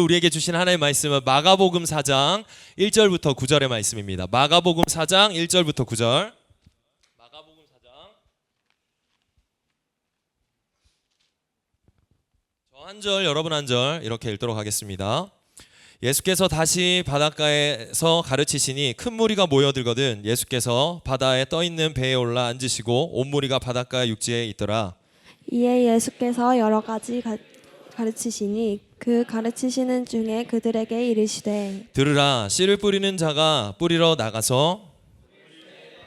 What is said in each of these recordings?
우리에게 주신 하나님의 말씀은 마가복음 4장 1절부터 9절의 말씀입니다. 마가복음 4장 1절부터 9절. 마가복음 4장. 저 한 절, 여러분 한 절 이렇게 읽도록 하겠습니다. 예수께서 다시 바닷가에서 가르치시니 큰 무리가 모여들거든 예수께서 바다에 떠있는 배에 올라 앉으시고 온 무리가 바닷가 육지에 있더라. 이에 예수께서 여러 가지 가르치시니 그 가르치시는 중에 그들에게 이르시되 들으라, 씨를 뿌리는 자가 뿌리러 나가서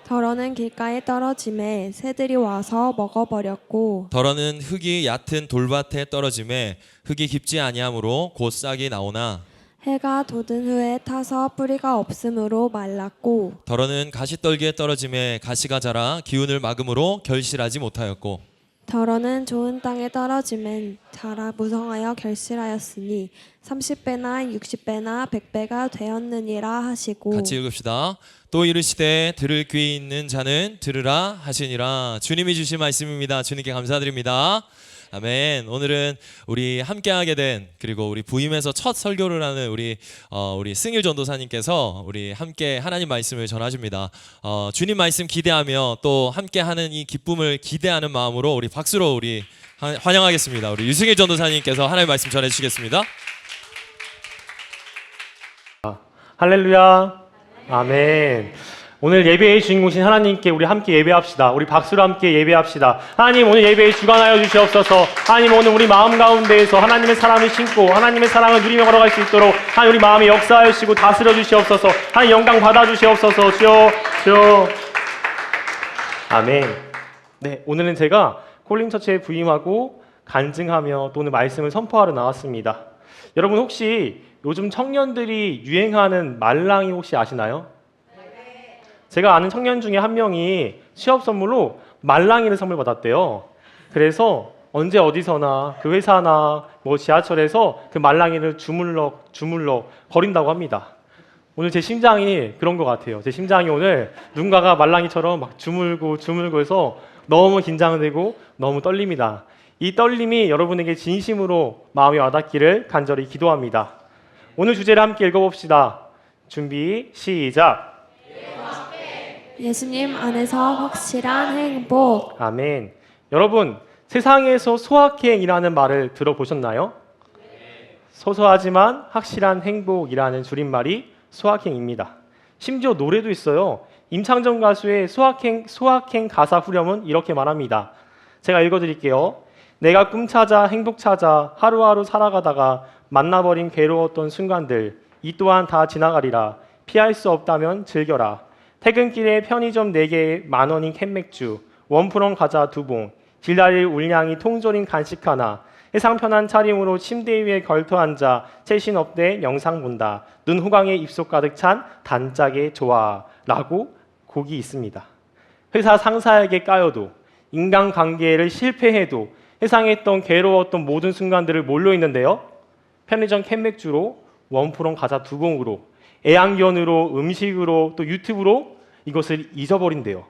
더러는 길가에 떨어짐에 새들이 와서 먹어버렸고 더러는 흙이 얕은 돌밭에 떨어짐에 흙이 깊지 아니하므로 곧 싹이 나오나 해가 돋은 후에 타서 뿌리가 없으므로 말랐고 더러는 가시떨기에 떨어짐에 가시가 자라 기운을 막음으로 결실하지 못하였고 더러는 좋은 땅에 떨어짐엔 자라 무성하여 결실하였으니 30배나 60배나 100배가 되었느니라 하시고 같이 읽읍시다. 또 이르시되 들을 귀 있는 자는 들으라 하시니라. 주님이 주신 말씀입니다. 주님께 감사드립니다. 아멘. 오늘은 우리 함께하게 된 그리고 우리 부임에서 첫 설교를 하는 우리 승일 전도사님께서 우리 함께 하나님 말씀을 전하십니다. 주님 말씀 기대하며 또 함께하는 이 기쁨을 기대하는 마음으로 우리 박수로 우리 환영하겠습니다. 우리 유승일 전도사님께서 하나님 말씀 전해주시겠습니다. 할렐루야. 아멘. 오늘 예배의 주인공이신 하나님께 우리 함께 예배합시다. 우리 박수로 함께 예배합시다. 하나님, 오늘 예배에 주관하여 주시옵소서. 하나님, 오늘 우리 마음 가운데에서 하나님의 사랑을 신고 하나님의 사랑을 누리며 걸어갈 수 있도록 하나님 우리 마음에 역사하여 주시고 다스려 주시옵소서. 하나님 영광 받아 주시옵소서. 주여. 아멘. 네, 오늘은 제가 콜링처치에 부임하고 간증하며 또 오늘 말씀을 선포하러 나왔습니다. 여러분 혹시 요즘 청년들이 유행하는 말랑이 혹시 아시나요? 제가 아는 청년 중에 한 명이 취업 선물로 말랑이를 선물 받았대요. 그래서 언제 어디서나 그 회사나 뭐 지하철에서 그 말랑이를 주물럭 거린다고 합니다. 오늘 제 심장이 그런 것 같아요. 제 심장이 오늘 누군가가 말랑이처럼 막 주물고 해서 너무 긴장되고 너무 떨립니다. 이 떨림이 여러분에게 진심으로 마음에 와닿기를 간절히 기도합니다. 오늘 주제를 함께 읽어봅시다. 준비 시작. 예수님 안에서 확실한 행복. 아멘. 여러분, 세상에서 소확행이라는 말을 들어보셨나요? 소소하지만 확실한 행복이라는 줄임말이 소확행입니다. 심지어 노래도 있어요. 임창정 가수의 소확행 가사 후렴은 이렇게 말합니다. 제가 읽어드릴게요. 내가 꿈 찾아 행복 찾아 하루하루 살아가다가 만나버린 괴로웠던 순간들 이 또한 다 지나가리라. 피할 수 없다면 즐겨라. 퇴근길에 편의점 4개에 만원인 캔맥주, 원프런 과자 2봉, 길다릴 울량이 통조림 간식 하나, 해상 편한 차림으로 침대 위에 걸터 앉아 최신 업대 영상 본다. 눈 후광에 입속 가득 찬 단짝의 좋아 라고 곡이 있습니다. 회사 상사에게 까여도 인간관계를 실패해도 회상했던 괴로웠던 모든 순간들을 몰려 있는데요. 편의점 캔맥주로 원프런 과자 2봉으로 애완견으로 음식으로 또 유튜브로 이것을 잊어버린대요.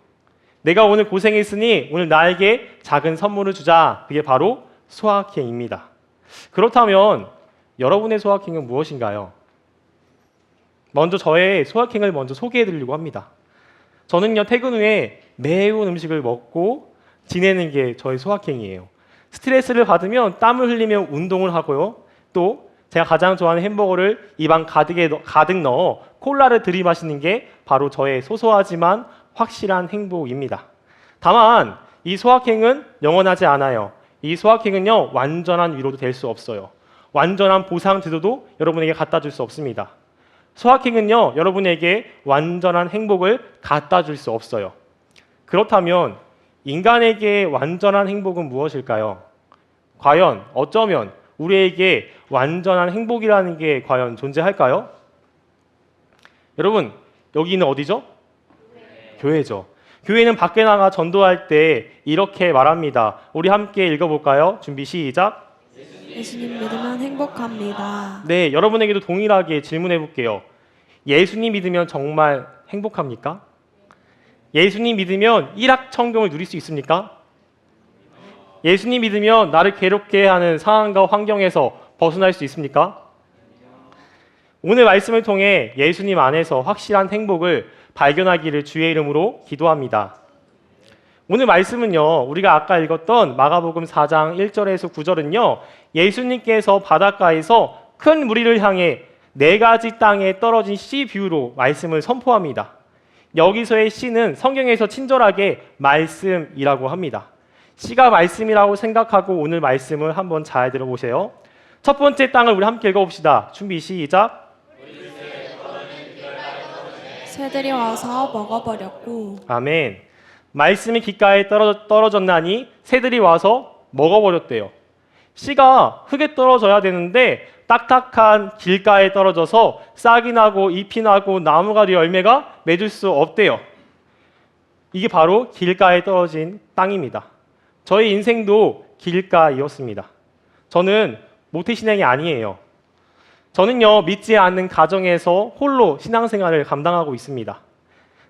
내가 오늘 고생했으니 오늘 나에게 작은 선물을 주자. 그게 바로 소확행입니다. 그렇다면 여러분의 소확행은 무엇인가요? 먼저 저의 소확행을 먼저 소개해드리려고 합니다. 저는요 퇴근 후에 매운 음식을 먹고 지내는 게 저의 소확행이에요. 스트레스를 받으면 땀을 흘리며 운동을 하고요. 또 제가 가장 좋아하는 햄버거를 입안 가득 넣어 콜라를 들이마시는 게 바로 저의 소소하지만 확실한 행복입니다. 다만 이 소확행은 영원하지 않아요. 이 소확행은요 완전한 위로도 될 수 없어요. 완전한 보상 제도도 여러분에게 갖다 줄 수 없습니다. 소확행은요 여러분에게 완전한 행복을 갖다 줄 수 없어요. 그렇다면 인간에게 완전한 행복은 무엇일까요? 과연 어쩌면 우리에게 완전한 행복이라는 게 과연 존재할까요? 여러분, 여기는 어디죠? 교회죠. 교회는 밖에 나가 전도할 때 이렇게 말합니다. 우리 함께 읽어볼까요? 준비 시작. 예수님 믿으면 행복합니다. 네, 여러분에게도 동일하게 질문해 볼게요. 예수님 믿으면 정말 행복합니까? 예수님 믿으면 일확천금을 누릴 수 있습니까? 예수님 믿으면 나를 괴롭게 하는 상황과 환경에서 벗어날 수 있습니까? 오늘 말씀을 통해 예수님 안에서 확실한 행복을 발견하기를 주의 이름으로 기도합니다. 오늘 말씀은요, 우리가 아까 읽었던 마가복음 4장 1절에서 9절은요, 예수님께서 바닷가에서 큰 무리를 향해 4가지 땅에 떨어진 씨 비유로 말씀을 선포합니다. 여기서의 씨는 성경에서 친절하게 말씀이라고 합니다. 씨가 말씀이라고 생각하고 오늘 말씀을 한번 잘 들어보세요. 첫 번째 땅을 우리 함께 읽어봅시다. 준비 시작. 새들이 와서 먹어버렸고. 아멘. 말씀이 귓가에 떨어졌나니 새들이 와서 먹어버렸대요. 씨가 흙에 떨어져야 되는데 딱딱한 길가에 떨어져서 싹이 나고 잎이 나고 나무가 되어 열매가 맺을 수 없대요. 이게 바로 길가에 떨어진 땅입니다. 저희 인생도 길가이었습니다. 저는 모태신앙이 아니에요. 저는요, 믿지 않는 가정에서 홀로 신앙생활을 감당하고 있습니다.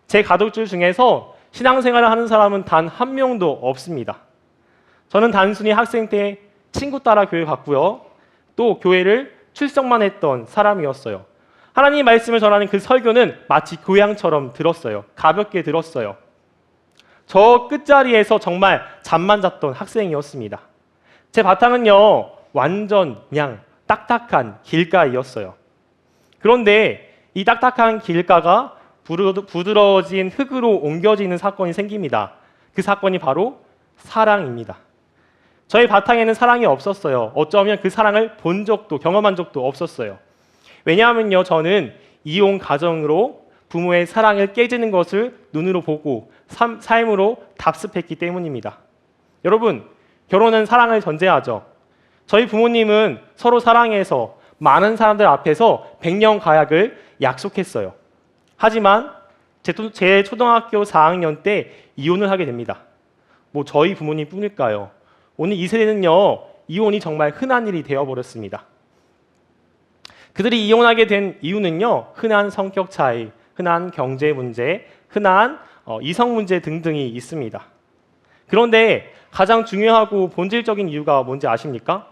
제 가족들 중에서 신앙생활을 하는 사람은 단 한 명도 없습니다. 저는 단순히 학생 때 친구 따라 교회 갔고요. 또 교회를 출석만 했던 사람이었어요. 하나님 말씀을 전하는 그 설교는 마치 교양처럼 들었어요. 가볍게 들었어요. 저 끝자리에서 정말 잠만 잤던 학생이었습니다. 제 바탕은요, 완전 그냥 딱딱한 길가이었어요. 그런데 이 딱딱한 길가가 부드러워진 흙으로 옮겨지는 사건이 생깁니다. 그 사건이 바로 사랑입니다. 저희 바탕에는 사랑이 없었어요. 어쩌면 그 사랑을 본 적도 경험한 적도 없었어요. 왜냐하면요, 저는 이혼 가정으로 부모의 사랑을 깨지는 것을 눈으로 보고 삶으로 답습했기 때문입니다. 여러분, 결혼은 사랑을 전제하죠. 저희 부모님은 서로 사랑해서 많은 사람들 앞에서 백년 가약을 약속했어요. 하지만 제 초등학교 4학년 때 이혼을 하게 됩니다. 뭐 저희 부모님뿐일까요? 오늘 이 세대는요, 이혼이 정말 흔한 일이 되어버렸습니다. 그들이 이혼하게 된 이유는요, 흔한 성격 차이, 흔한 경제 문제, 흔한 이성 문제 등등이 있습니다. 그런데 가장 중요하고 본질적인 이유가 뭔지 아십니까?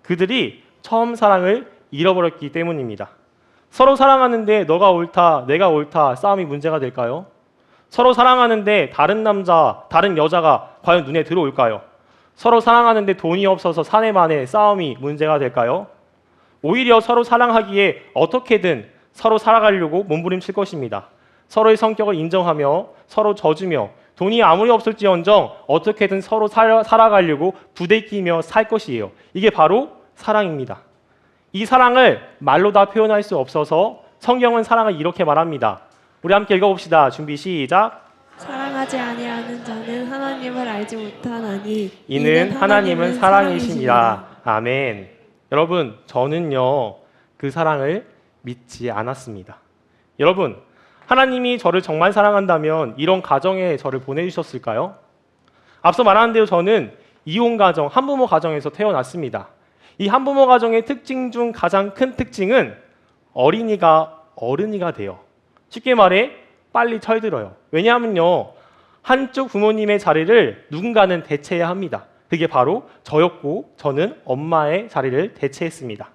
그들이 처음 사랑을 잃어버렸기 때문입니다. 서로 사랑하는데 너가 옳다, 내가 옳다 싸움이 문제가 될까요? 서로 사랑하는데 다른 남자, 다른 여자가 과연 눈에 들어올까요? 서로 사랑하는데 돈이 없어서 사내만의 싸움이 문제가 될까요? 오히려 서로 사랑하기에 어떻게든 서로 살아가려고 몸부림칠 것입니다. 서로의 성격을 인정하며 서로 져주며 돈이 아무리 없을지언정 어떻게든 서로 살아가려고 부대끼며 살 것이에요. 이게 바로 사랑입니다. 이 사랑을 말로 다 표현할 수 없어서 성경은 사랑을 이렇게 말합니다. 우리 함께 읽어봅시다. 준비 시작. 사랑하지 아니하는 자는 하나님을 알지 못하나니 이는 하나님은 사랑이시니라. 아멘. 여러분, 저는요, 그 사랑을 믿지 않았습니다. 여러분, 하나님이 저를 정말 사랑한다면 이런 가정에 저를 보내주셨을까요? 앞서 말한 대로 저는 이혼 가정, 한부모 가정에서 태어났습니다. 이 한부모 가정의 특징 중 가장 큰 특징은 어린이가 어른이가 돼요. 쉽게 말해 빨리 철들어요. 왜냐하면요, 한쪽 부모님의 자리를 누군가는 대체해야 합니다. 그게 바로 저였고 저는 엄마의 자리를 대체했습니다.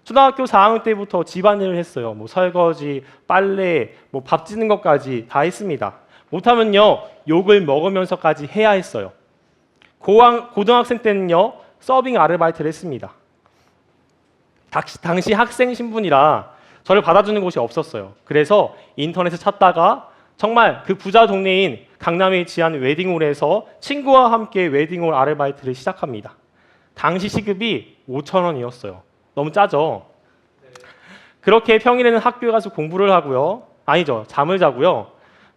초등학교 4학년 때부터 집안일을 했어요. 뭐 설거지, 빨래, 뭐 밥 짓는 것까지 다 했습니다. 못하면요, 욕을 먹으면서까지 해야 했어요. 고등학생 때는요, 서빙 아르바이트를 했습니다. 당시 학생 신분이라 저를 받아주는 곳이 없었어요. 그래서 인터넷을 찾다가 정말 그 부자 동네인 강남에 위치한 웨딩홀에서 친구와 함께 웨딩홀 아르바이트를 시작합니다. 당시 시급이 5,000원이었어요. 너무 짜죠? 그렇게 평일에는 학교에 가서 공부를 하고요. 아니죠. 잠을 자고요.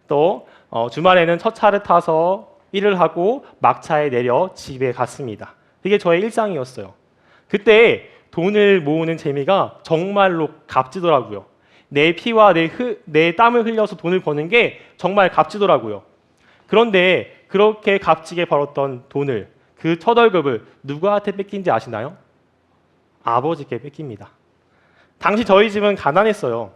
또 주말에는 첫 차를 타서 일을 하고 막차에 내려 집에 갔습니다. 이게 저의 일상이었어요. 그때 돈을 모으는 재미가 정말로 값지더라고요. 내 피와 내 땀을 흘려서 돈을 버는 게 정말 값지더라고요. 그런데 그렇게 값지게 벌었던 돈을, 그 첫 월급을 누구한테 뺏긴지 아시나요? 아버지께 뺏깁니다. 당시 저희 집은 가난했어요.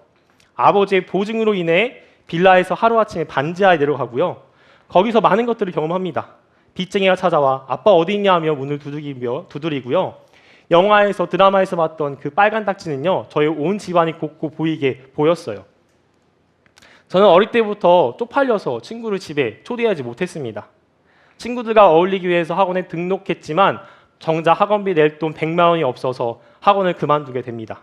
아버지의 보증으로 인해 빌라에서 하루아침에 반지하에 내려가고요. 거기서 많은 것들을 경험합니다. 빚쟁이가 찾아와 아빠 어디 있냐 하며 문을 두드리고요. 영화에서 드라마에서 봤던 그 빨간 딱지는요, 저희 온 집안이 곱고 보이게 보였어요. 저는 어릴 때부터 쪽팔려서 친구를 집에 초대하지 못했습니다. 친구들과 어울리기 위해서 학원에 등록했지만 정작 학원비 낼 돈 100만 원이 없어서 학원을 그만두게 됩니다.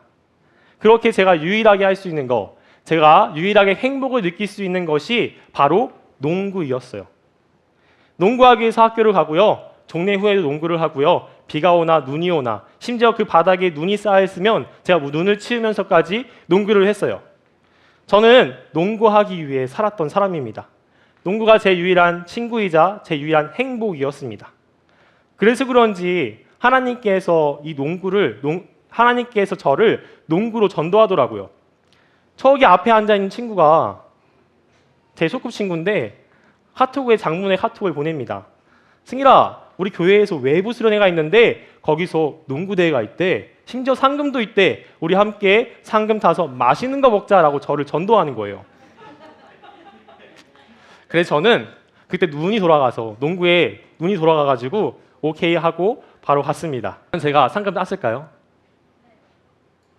그렇게 제가 유일하게 할 수 있는 거, 제가 유일하게 행복을 느낄 수 있는 것이 바로 농구이었어요. 농구하기 위해서 학교를 가고요. 종례 후에도 농구를 하고요. 비가 오나 눈이 오나 심지어 그 바닥에 눈이 쌓여있으면 제가 눈을 치우면서까지 농구를 했어요. 저는 농구하기 위해 살았던 사람입니다. 농구가 제 유일한 친구이자 제 유일한 행복이었습니다. 그래서 그런지 하나님께서 하나님께서 저를 농구로 전도하더라고요. 저기 앞에 앉아있는 친구가 제 소꿉친구인데 카톡에 장문의 카톡을 보냅니다. 승일아, 우리 교회에서 외부 수련회가 있는데 거기서 농구대회가 있대. 심지어 상금도 있대. 우리 함께 상금 타서 맛있는 거 먹자라고 저를 전도하는 거예요. 그래서 저는 그때 농구에 눈이 돌아가가지고 오케이 하고 바로 갔습니다. 제가 상금 땄을까요?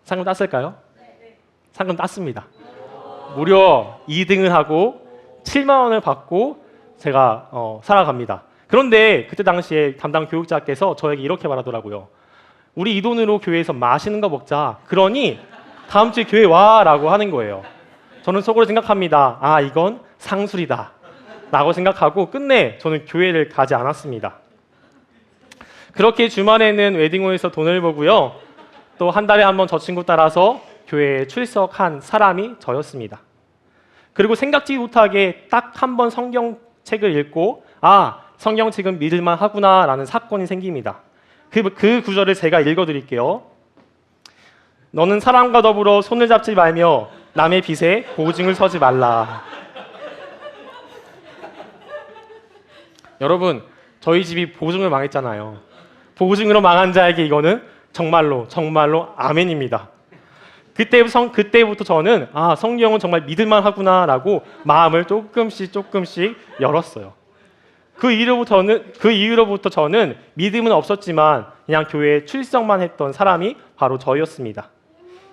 상금 땄을까요? 상금 땄습니다. 무려 2등을 하고 7만 원을 받고 제가 살아갑니다. 그런데 그때 당시에 담당 교육자께서 저에게 이렇게 말하더라고요. 우리 이 돈으로 교회에서 맛있는 거 먹자. 그러니 다음 주에 교회 와 라고 하는 거예요. 저는 속으로 생각합니다. 아, 이건 상술이다 라고 생각하고 끝내 저는 교회를 가지 않았습니다. 그렇게 주말에는 웨딩홀에서 돈을 보고요. 또 한 달에 한 번 저 친구 따라서 교회에 출석한 사람이 저였습니다. 그리고 생각지 못하게 딱 한 번 성경책을 읽고 아, 성경책은 믿을만 하구나 라는 사건이 생깁니다. 그 구절을 제가 읽어드릴게요. 너는 사람과 더불어 손을 잡지 말며 남의 빚에 보증을 서지 말라. 여러분, 저희 집이 보증을 망했잖아요. 보증으로 망한 자에게 이거는 정말로 아멘입니다. 그때부터 저는 아, 성경은 정말 믿을만 하구나라고 마음을 조금씩 열었어요. 그 이후로부터 저는 믿음은 없었지만 그냥 교회에 출석만 했던 사람이 바로 저였습니다.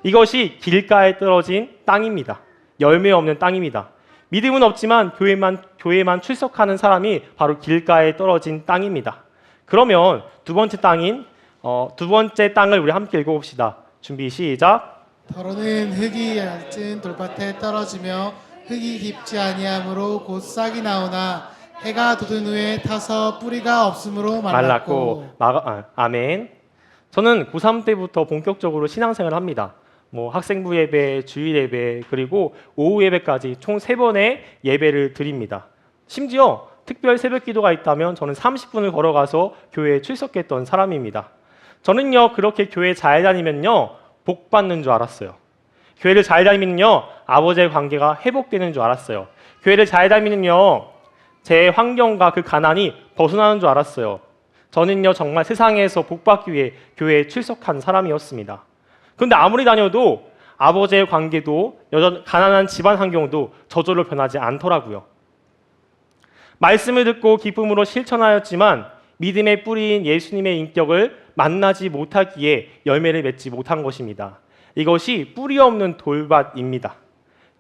이것이 길가에 떨어진 땅입니다. 열매 없는 땅입니다. 믿음은 없지만 교회만 출석하는 사람이 바로 길가에 떨어진 땅입니다. 그러면 두 번째 땅을 우리 함께 읽어봅시다. 준비 시작. 더러는 흙이 얇은 돌밭에 떨어지며 흙이 깊지 아니하므로 곧 싹이 나오나 해가 돋은 후에 타서 뿌리가 없으므로 말랐고. 아멘. 저는 고3 때부터 본격적으로 신앙생활을 합니다. 학생부 예배, 주일 예배, 그리고 오후 예배까지 총 3번의 예배를 드립니다. 심지어 특별 새벽 기도가 있다면 저는 30분을 걸어가서 교회에 출석했던 사람입니다. 저는요, 그렇게 교회 잘 다니면요, 복 받는 줄 알았어요. 교회를 잘 다니면요, 아버지의 관계가 회복되는 줄 알았어요. 교회를 잘 다니면요, 제 환경과 그 가난이 벗어나는 줄 알았어요. 저는요, 정말 세상에서 복 받기 위해 교회에 출석한 사람이었습니다. 그런데 아무리 다녀도 아버지의 관계도 가난한 집안 환경도 저절로 변하지 않더라고요. 말씀을 듣고 기쁨으로 실천하였지만 믿음의 뿌리인 예수님의 인격을 만나지 못하기에 열매를 맺지 못한 것입니다. 이것이 뿌리 없는 돌밭입니다.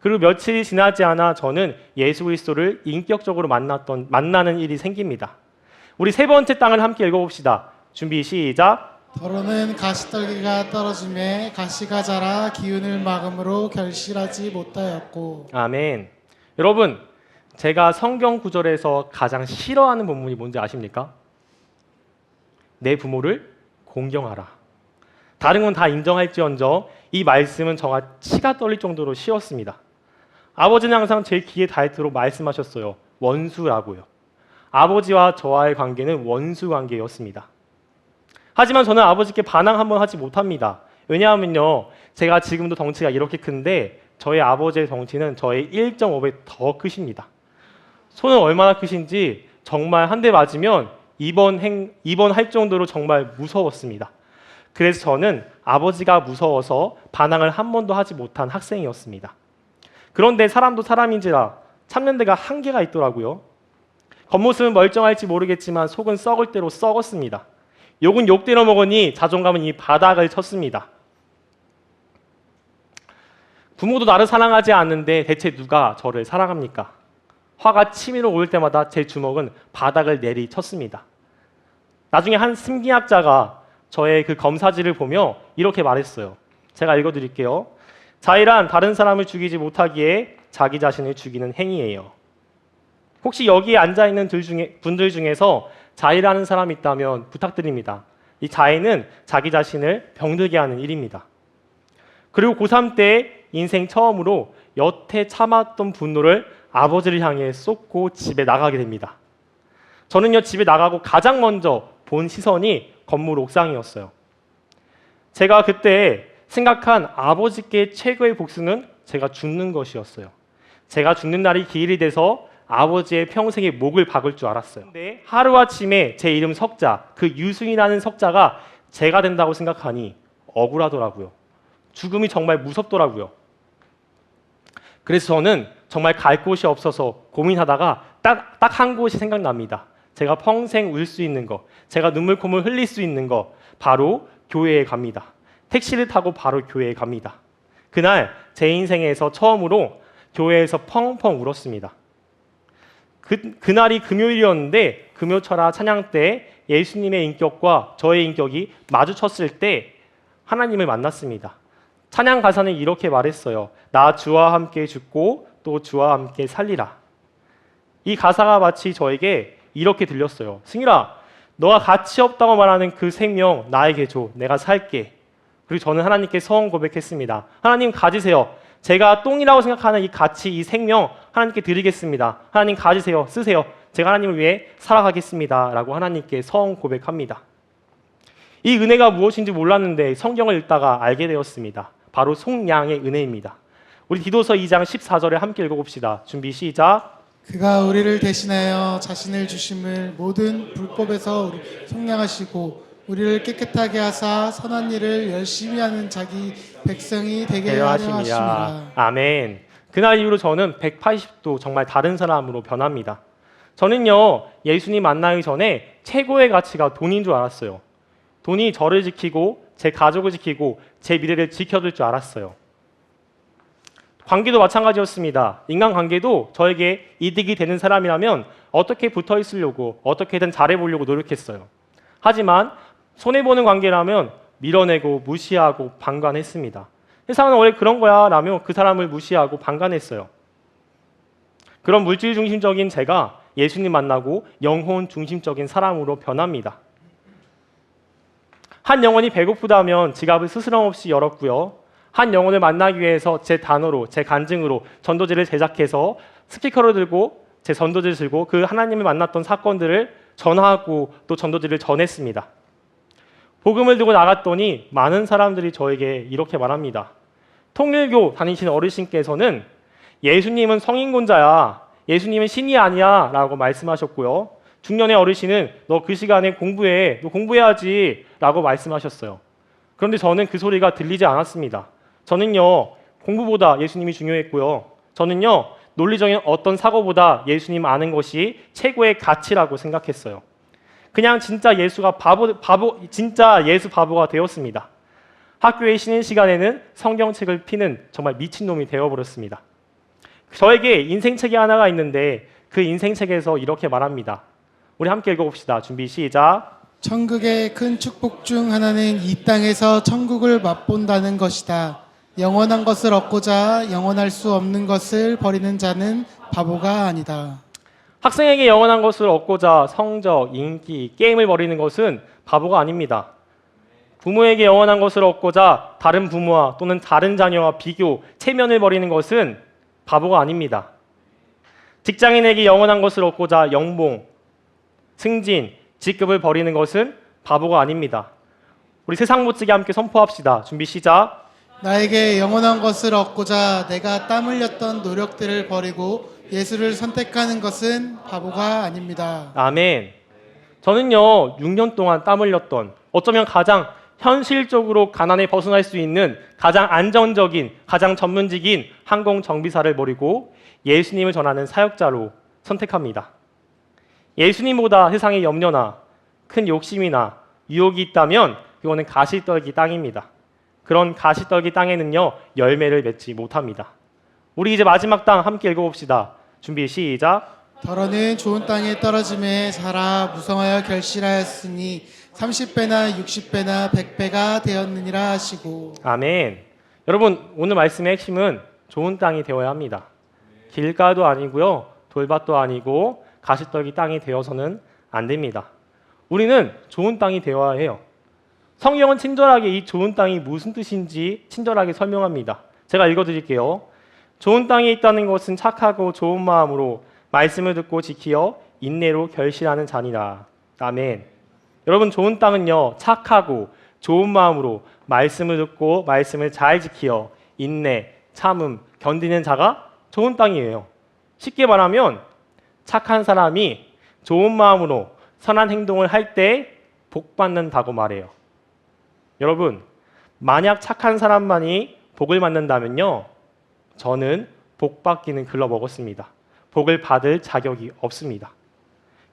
그리고 며칠이 지나지 않아 저는 예수 그리스도를 인격적으로 만나는 일이 생깁니다. 우리 세 번째 땅을 함께 읽어봅시다. 준비 시작. 더러는 가시떨기가 떨어짐에 가시가 자라 기운을 막음으로 결실하지 못하였고. 아멘. 여러분, 제가 성경 구절에서 가장 싫어하는 본문이 뭔지 아십니까? 내 부모를 공경하라. 다른 건 다 인정할지언정 이 말씀은 정말 치가 떨릴 정도로 쉬웠습니다. 아버지는 항상 제 귀에 닿도록 말씀하셨어요. 원수라고요. 아버지와 저와의 관계는 원수 관계였습니다. 하지만 저는 아버지께 반항 한번 하지 못합니다. 왜냐하면요, 제가 지금도 덩치가 이렇게 큰데 저희 아버지의 덩치는 저의 1.5배 더 크십니다. 손은 얼마나 크신지 정말 한 대 맞으면 입원할 정도로 정말 무서웠습니다. 그래서 저는 아버지가 무서워서 반항을 한 번도 하지 못한 학생이었습니다. 그런데 사람도 사람인지라 참는 데가 한계가 있더라고요. 겉모습은 멀쩡할지 모르겠지만 속은 썩을 대로 썩었습니다. 욕은 욕대로 먹으니 자존감은 이 바닥을 쳤습니다. 부모도 나를 사랑하지 않는데 대체 누가 저를 사랑합니까? 화가 치밀어 올 때마다 제 주먹은 바닥을 내리쳤습니다. 나중에 한 심리학자가 저의 그 검사지를 보며 이렇게 말했어요. 제가 읽어드릴게요. 자의란 다른 사람을 죽이지 못하기에 자기 자신을 죽이는 행위예요. 혹시 여기에 앉아있는 분들 중에서 자의라는 사람이 있다면 부탁드립니다. 이 자의는 자기 자신을 병들게 하는 일입니다. 그리고 고3 때 인생 처음으로 여태 참았던 분노를 아버지를 향해 쏟고 집에 나가게 됩니다. 저는요, 집에 나가고 가장 먼저 본 시선이 건물 옥상이었어요. 제가 그때 생각한 아버지께 최고의 복수는 제가 죽는 것이었어요. 제가 죽는 날이 기일이 돼서 아버지의 평생의 목을 박을 줄 알았어요. 근데 하루아침에 제 이름 석자, 그 유승이라는 석자가 제가 된다고 생각하니 억울하더라고요. 죽음이 정말 무섭더라고요. 그래서 저는 정말 갈 곳이 없어서 고민하다가 딱 한 곳이 생각납니다. 제가 평생 울 수 있는 거, 제가 눈물콧물 흘릴 수 있는 거, 바로 교회에 갑니다. 택시를 타고 바로 교회에 갑니다. 그날 제 인생에서 처음으로 교회에서 펑펑 울었습니다. 그날이 금요일이었는데 금요철야 찬양 때 예수님의 인격과 저의 인격이 마주쳤을 때 하나님을 만났습니다. 찬양 가사는 이렇게 말했어요. 나 주와 함께 죽고 또 주와 함께 살리라. 이 가사가 마치 저에게 이렇게 들렸어요. 승일아, 너가 가치 없다고 말하는 그 생명 나에게 줘. 내가 살게. 그리고 저는 하나님께 서원 고백했습니다. 하나님 가지세요. 제가 똥이라고 생각하는 이 가치, 이 생명 하나님께 드리겠습니다. 하나님 가지세요. 쓰세요. 제가 하나님을 위해 살아가겠습니다. 라고 하나님께 서원 고백합니다. 이 은혜가 무엇인지 몰랐는데 성경을 읽다가 알게 되었습니다. 바로 속량의 은혜입니다. 우리 디도서 2장 14절에 함께 읽어봅시다. 준비 시작. 그가 우리를 대신하여 자신을 주심을 모든 불법에서 우리 속량하시고 우리를 깨끗하게 하사 선한 일을 열심히 하는 자기 백성이 되게 하려 하심이라. 아멘. 그날 이후로 저는 180도 정말 다른 사람으로 변합니다. 저는요, 예수님 만나기 전에 최고의 가치가 돈인 줄 알았어요. 돈이 저를 지키고 제 가족을 지키고 제 미래를 지켜줄 줄 알았어요. 관계도 마찬가지였습니다. 인간관계도 저에게 이득이 되는 사람이라면 어떻게 붙어 있으려고 어떻게든 잘해보려고 노력했어요. 하지만 손해보는 관계라면 밀어내고 무시하고 방관했습니다. 세상은 원래 그런 거야 라며 그 사람을 무시하고 방관했어요. 그런 물질 중심적인 제가 예수님 만나고 영혼 중심적인 사람으로 변합니다. 한 영혼이 배고프다면 지갑을 스스럼 없이 열었고요. 한 영혼을 만나기 위해서 제 단어로, 제 간증으로 전도지를 제작해서 스피커를 들고 제 전도지를 들고 그 하나님을 만났던 사건들을 전하고 또 전도지를 전했습니다. 복음을 들고 나갔더니 많은 사람들이 저에게 이렇게 말합니다. 통일교 다니시는 어르신께서는 예수님은 성인군자야, 예수님은 신이 아니야 라고 말씀하셨고요. 중년의 어르신은 너 그 시간에 공부해, 너 공부해야지 라고 말씀하셨어요. 그런데 저는 그 소리가 들리지 않았습니다. 저는요, 공부보다 예수님이 중요했고요. 저는요, 논리적인 어떤 사고보다 예수님 아는 것이 최고의 가치라고 생각했어요. 그냥 진짜 예수가 진짜 예수 바보가 되었습니다. 학교에 쉬는 시간에는 성경책을 피는 정말 미친놈이 되어버렸습니다. 저에게 인생책이 하나가 있는데 그 인생책에서 이렇게 말합니다. 우리 함께 읽어봅시다. 준비 시작. 천국의 큰 축복 중 하나는 이 땅에서 천국을 맛본다는 것이다. 영원한 것을 얻고자 영원할 수 없는 것을 버리는 자는 바보가 아니다. 학생에게 영원한 것을 얻고자 성적, 인기, 게임을 버리는 것은 바보가 아닙니다. 부모에게 영원한 것을 얻고자 다른 부모와 또는 다른 자녀와 비교, 체면을 버리는 것은 바보가 아닙니다. 직장인에게 영원한 것을 얻고자 연봉, 승진, 직급을 버리는 것은 바보가 아닙니다. 우리 세상 못지게 함께 선포합시다. 준비 시작. 나에게 영원한 것을 얻고자 내가 땀 흘렸던 노력들을 버리고 예수를 선택하는 것은 바보가 아닙니다. 아멘. 저는요, 6년 동안 땀 흘렸던 어쩌면 가장 현실적으로 가난에 벗어날 수 있는 가장 안정적인, 가장 전문직인 항공정비사를 버리고 예수님을 전하는 사역자로 선택합니다. 예수님보다 세상의 염려나 큰 욕심이나 유혹이 있다면 그거는 가시떨기 땅입니다. 그런 가시떨기 땅에는요 열매를 맺지 못합니다. 우리 이제 마지막 땅 함께 읽어봅시다. 준비 시작. 더러는 좋은 땅에 떨어짐에 자라 무성하여 결실하였으니 30배나 60배나 100배가 되었느니라 하시고. 아멘. 여러분 오늘 말씀의 핵심은 좋은 땅이 되어야 합니다. 길가도 아니고요 돌밭도 아니고 가시떨기 땅이 되어서는 안 됩니다. 우리는 좋은 땅이 되어야 해요. 성경은 친절하게 이 좋은 땅이 무슨 뜻인지 친절하게 설명합니다. 제가 읽어드릴게요. 좋은 땅에 있다는 것은 착하고 좋은 마음으로 말씀을 듣고 지키어 인내로 결실하는 자니라. 아멘. 여러분 좋은 땅은요 착하고 좋은 마음으로 말씀을 듣고 말씀을 잘 지키어 인내, 참음, 견디는 자가 좋은 땅이에요. 쉽게 말하면 착한 사람이 좋은 마음으로 선한 행동을 할 때 복 받는다고 말해요. 여러분 만약 착한 사람만이 복을 받는다면요 저는 복 받기는 글러먹었습니다. 복을 받을 자격이 없습니다.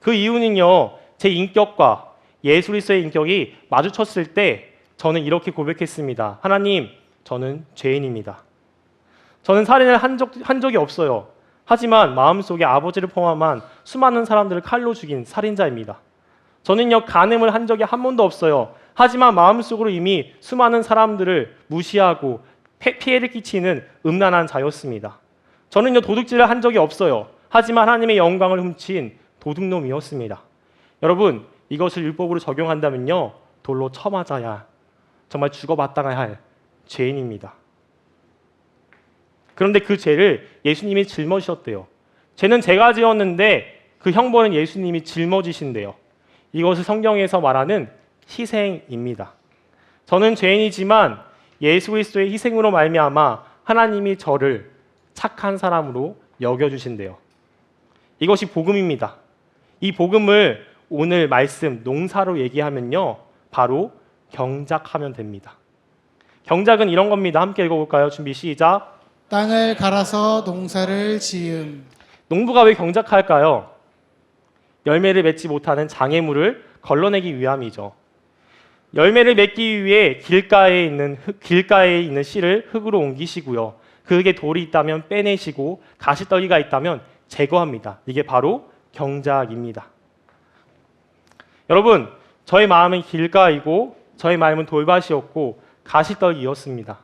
그 이유는요 제 인격과 예수 그리스도의 인격이 마주쳤을 때 저는 이렇게 고백했습니다. 하나님, 저는 죄인입니다. 저는 살인을 한 적이 없어요. 하지만 마음속에 아버지를 포함한 수많은 사람들을 칼로 죽인 살인자입니다. 저는요 간음을 한 적이 한 번도 없어요. 하지만 마음속으로 이미 수많은 사람들을 무시하고 피해를 끼치는 음란한 자였습니다. 저는요 도둑질을 한 적이 없어요. 하지만 하나님의 영광을 훔친 도둑놈이었습니다. 여러분 이것을 율법으로 적용한다면요 돌로 쳐맞아야 정말 죽어마땅해야 할 죄인입니다. 그런데 그 죄를 예수님이 짊어지셨대요. 죄는 제가 지었는데 그 형벌은 예수님이 짊어지신대요. 이것을 성경에서 말하는 희생입니다. 저는 죄인이지만 예수 그리스도의 희생으로 말미암아 하나님이 저를 착한 사람으로 여겨주신대요. 이것이 복음입니다. 이 복음을 오늘 말씀 농사로 얘기하면요 바로 경작하면 됩니다. 경작은 이런 겁니다. 함께 읽어볼까요? 준비 시작. 땅을 갈아서 농사를 지음. 농부가 왜 경작할까요? 열매를 맺지 못하는 장애물을 걸러내기 위함이죠. 열매를 맺기 위해 길가에 있는 씨를 흙으로 옮기시고요. 그게 돌이 있다면 빼내시고 가시떨기가 있다면 제거합니다. 이게 바로 경작입니다. 여러분, 저의 마음은 길가이고 저의 마음은 돌밭이었고 가시떨기였습니다.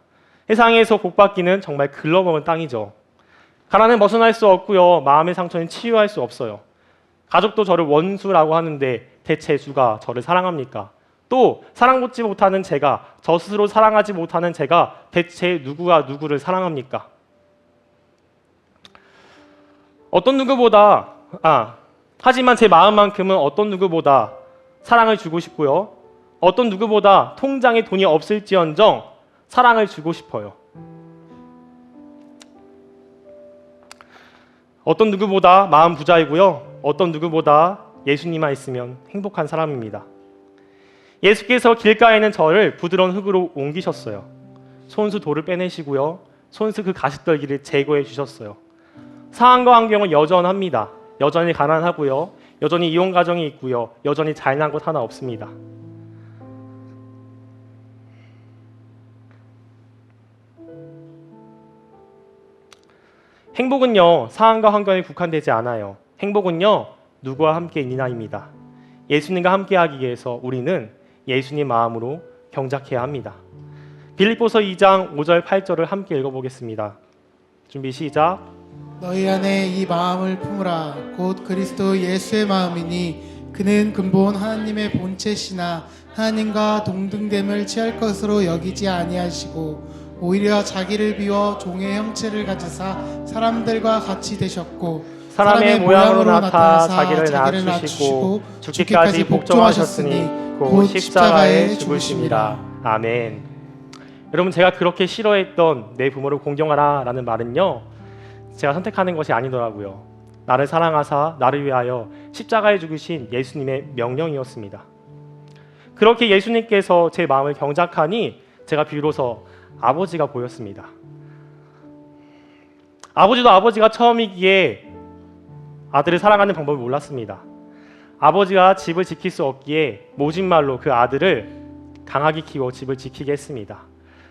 세상에서 복받기는 정말 글러먹은 땅이죠. 가난은 벗어날 수 없고요. 마음의 상처는 치유할 수 없어요. 가족도 저를 원수라고 하는데 대체 누가 저를 사랑합니까? 또 사랑받지 못하는 제가, 저 스스로 사랑하지 못하는 제가 대체 누구가 누구를 사랑합니까? 하지만 제 마음만큼은 어떤 누구보다 사랑을 주고 싶고요. 어떤 누구보다 통장에 돈이 없을지언정 사랑을 주고 싶어요. 어떤 누구보다 마음 부자이고요. 어떤 누구보다 예수님만 있으면 행복한 사람입니다. 예수께서 길가에 있는 저를 부드러운 흙으로 옮기셨어요. 손수 돌을 빼내시고요. 손수 그 가시떨기를 제거해 주셨어요. 상황과 환경은 여전합니다. 여전히 가난하고요. 여전히 이혼 가정이 있고요. 여전히 잘난 곳 하나 없습니다. 행복은요 상황과 환경에 국한되지 않아요. 행복은요 누구와 함께 있느냐입니다. 예수님과 함께하기 위해서 우리는 예수님 마음으로 경작해야 합니다. 빌립보서 2장 5절 8절을 함께 읽어보겠습니다. 준비 시작. 너희 안에 이 마음을 품으라. 곧 그리스도 예수의 마음이니 그는 근본 하나님의 본체시나 하나님과 동등됨을 취할 것으로 여기지 아니하시고 오히려 자기를 비워 종의 형체를 가지사 사람들과 같이 되셨고 사람의 모양으로 나타나 자기를 낮추시고 죽기까지 복종하셨으니 곧 십자가에 죽으심이라. 아멘. 여러분 제가 그렇게 싫어했던 내 부모를 공경하라 라는 말은요 제가 선택하는 것이 아니더라고요. 나를 사랑하사 나를 위하여 십자가에 죽으신 예수님의 명령이었습니다. 그렇게 예수님께서 제 마음을 경작하니 제가 비로소 아버지가 보였습니다. 아버지도 아버지가 처음이기에 아들을 사랑하는 방법을 몰랐습니다. 아버지가 집을 지킬 수 없기에 모진 말로 그 아들을 강하게 키워 집을 지키게 했습니다.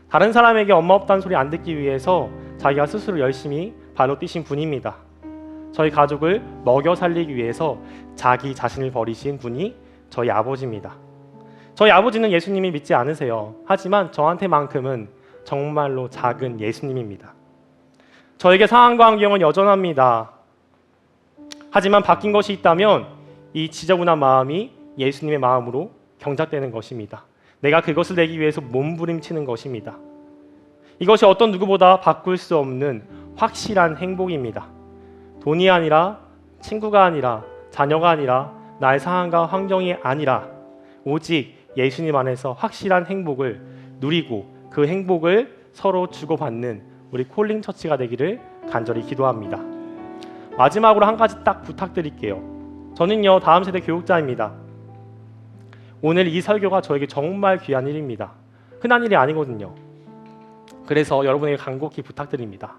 다른 사람에게 엄마 없다는 소리 안 듣기 위해서 자기가 스스로 열심히 발로 뛰신 분입니다. 저희 가족을 먹여 살리기 위해서 자기 자신을 버리신 분이 저희 아버지입니다. 저희 아버지는 예수님이 믿지 않으세요. 하지만 저한테만큼은 정말로 작은 예수님입니다. 저에게 상황과 환경은 여전합니다. 하지만 바뀐 것이 있다면 이 지저분한 마음이 예수님의 마음으로 경작되는 것입니다. 내가 그것을 내기 위해서 몸부림치는 것입니다. 이것이 어떤 누구보다 바꿀 수 없는 확실한 행복입니다. 돈이 아니라, 친구가 아니라, 자녀가 아니라, 나의 상황과 환경이 아니라 오직 예수님 안에서 확실한 행복을 누리고 그 행복을 서로 주고받는 우리 콜링 처치가 되기를 간절히 기도합니다. 마지막으로 한 가지 딱 부탁드릴게요. 저는요, 다음 세대 교육자입니다. 오늘 이 설교가 저에게 정말 귀한 일입니다. 흔한 일이 아니거든요. 그래서 여러분에게 간곡히 부탁드립니다.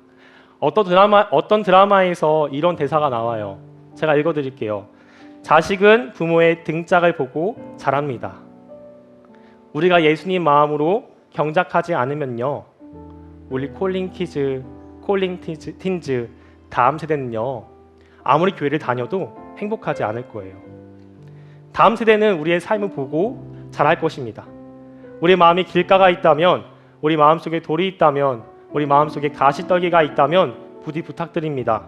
어떤 드라마에서 이런 대사가 나와요. 제가 읽어드릴게요. 자식은 부모의 등짝을 보고 자랍니다. 우리가 예수님 마음으로 경작하지 않으면요, 우리 콜링 틴즈 다음 세대는요, 아무리 교회를 다녀도 행복하지 않을 거예요. 다음 세대는 우리의 삶을 보고 자랄 것입니다. 우리 마음에 길가가 있다면, 우리 마음속에 돌이 있다면, 우리 마음속에 가시떨기가 있다면 부디 부탁드립니다.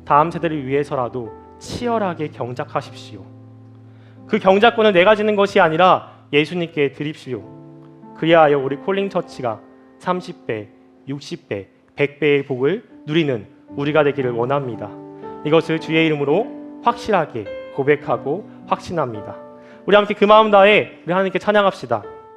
다음 세대를 위해서라도 치열하게 경작하십시오. 그 경작권은 내가 지는 것이 아니라 예수님께 드립시오. 그리하여 우리 콜링 처치가 30배, 60배, 100배의 복을 누리는 우리가 되기를 원합니다. 이것을 주의 이름으로 확실하게 고백하고 확신합니다. 우리 함께 그 마음 다해 우리 하나님께 찬양합시다.